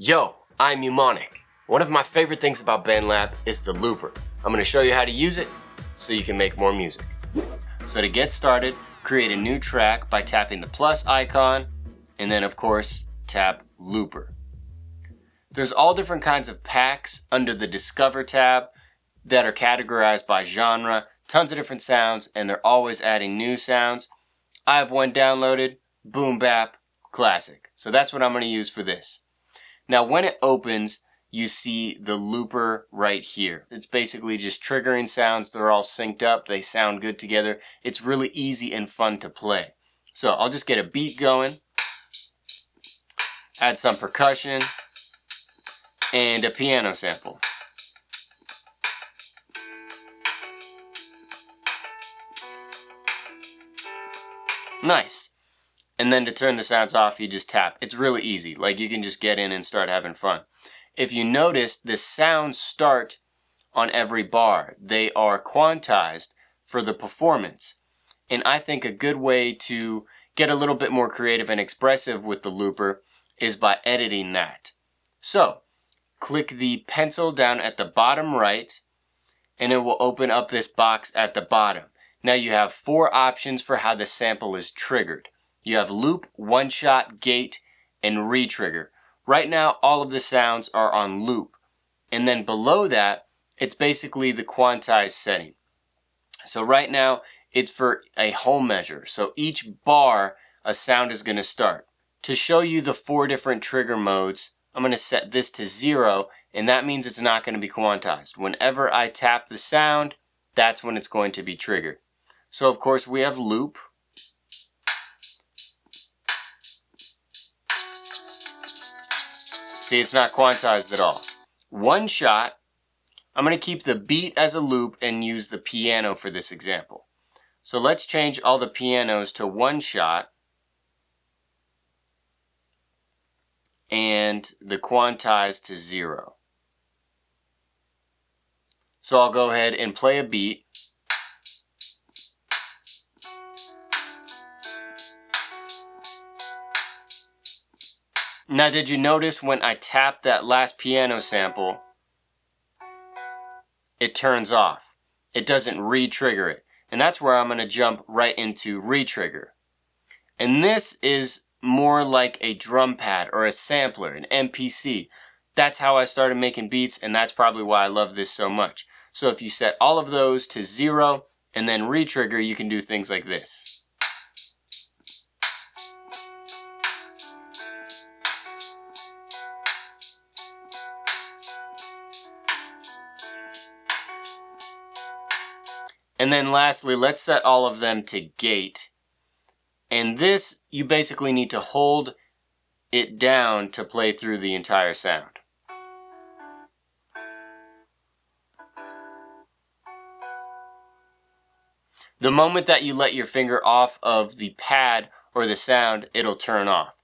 Yo, I'm Mnemonic. One of my favorite things about BandLab is the looper. I'm going to show you how to use it so you can make more music. So to get started, create a new track by tapping the plus icon and then of course tap looper. There's all different kinds of packs under the Discover tab that are categorized by genre, tons of different sounds, and they're always adding new sounds. I have one downloaded, Boom Bap Classic. So that's what I'm going to use for this. Now when it opens, you see the looper right here. It's basically just triggering sounds. They're all synced up. They sound good together. It's really easy and fun to play. So I'll just get a beat going, add some percussion, and a piano sample. Nice. And then to turn the sounds off, you just tap. It's really easy. Like, you can just get in and start having fun. If you notice, the sounds start on every bar. They are quantized for the performance. And I think a good way to get a little bit more creative and expressive with the looper is by editing that. So, click the pencil down at the bottom right, and it will open up this box at the bottom. Now you have 4 options for how the sample is triggered. You have loop, one shot, gate, and re-trigger. Right now, all of the sounds are on loop. And then below that, it's basically the quantized setting. So right now, it's for a whole measure. So each bar, a sound is going to start. To show you the 4 different trigger modes, I'm going to set this to 0, and that means it's not going to be quantized. Whenever I tap the sound, that's when it's going to be triggered. So of course we have loop. See, it's not quantized at all. One shot, I'm going to keep the beat as a loop and use the piano for this example. So let's change all the pianos to one shot and the quantized to 0. So I'll go ahead and play a beat. Now, did you notice when I tap that last piano sample, it turns off. It doesn't re-trigger it. And that's where I'm going to jump right into re-trigger. And this is more like a drum pad or a sampler, an MPC. That's how I started making beats, and that's probably why I love this so much. So if you set all of those to 0 and then re-trigger, you can do things like this. And then lastly, let's set all of them to gate. And this, you basically need to hold it down to play through the entire sound. The moment that you let your finger off of the pad or the sound, it'll turn off.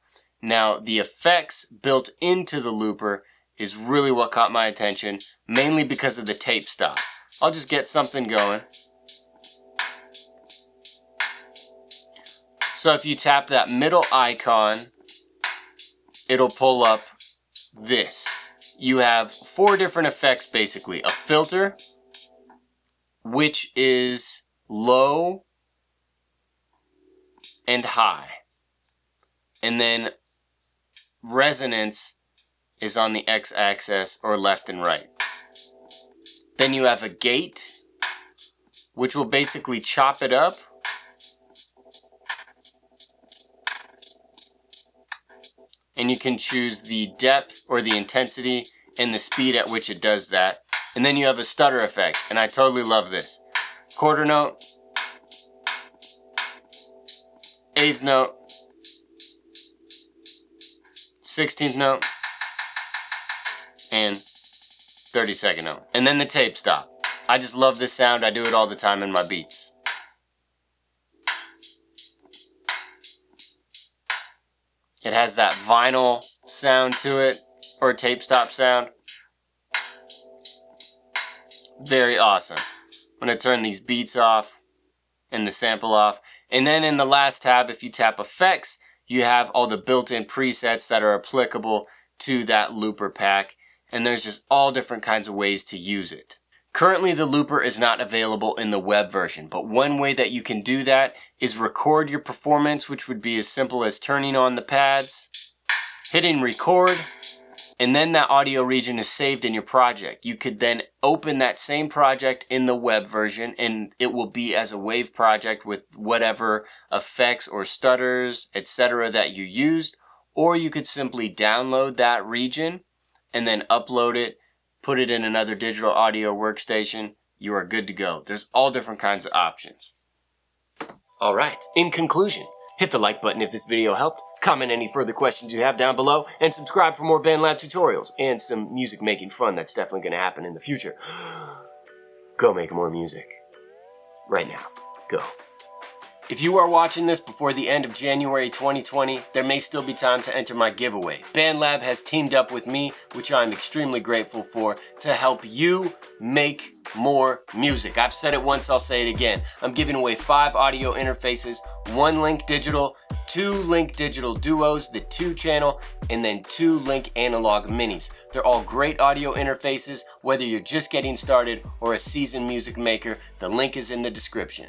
Now, the effects built into the looper is really what caught my attention, mainly because of the tape stop. I'll just get something going. So if you tap that middle icon, it'll pull up this. You have 4 different effects basically. A filter, which is low and high. And then resonance is on the x-axis or left and right. Then you have a gate, which will basically chop it up. And you can choose the depth or the intensity and the speed at which it does that. And then you have a stutter effect, and I totally love this. Quarter note, 8th note, 16th note, and 32nd note. And then the tape stop. I just love this sound. I do it all the time in my beats. It has that vinyl sound to it, or tape stop sound. Very awesome. I'm going to turn these beats off and the sample off. And then in the last tab, if you tap effects, you have all the built-in presets that are applicable to that looper pack, and there's just all different kinds of ways to use it. Currently, the looper is not available in the web version, but one way that you can do that is record your performance, which would be as simple as turning on the pads, hitting record, and then that audio region is saved in your project. You could then open that same project in the web version, and it will be as a wave project with whatever effects or stutters, etc. that you used, or you could simply download that region and then upload it, put it in another digital audio workstation. You are good to go. There's all different kinds of options. All right, in conclusion, hit the like button if this video helped, comment any further questions you have down below, and subscribe for more BandLab tutorials and some music making fun that's definitely going to happen in the future. Go make more music. Right now. Go. If you are watching this before the end of January 2020, there may still be time to enter my giveaway. BandLab has teamed up with me, which I'm extremely grateful for, to help you make more music. I've said it once, I'll say it again. I'm giving away 5 audio interfaces, 1 Link Digital, 2 Link Digital Duos, the 2 channel, and then 2 Link Analog Minis. They're all great audio interfaces, whether you're just getting started or a seasoned music maker. The link is in the description.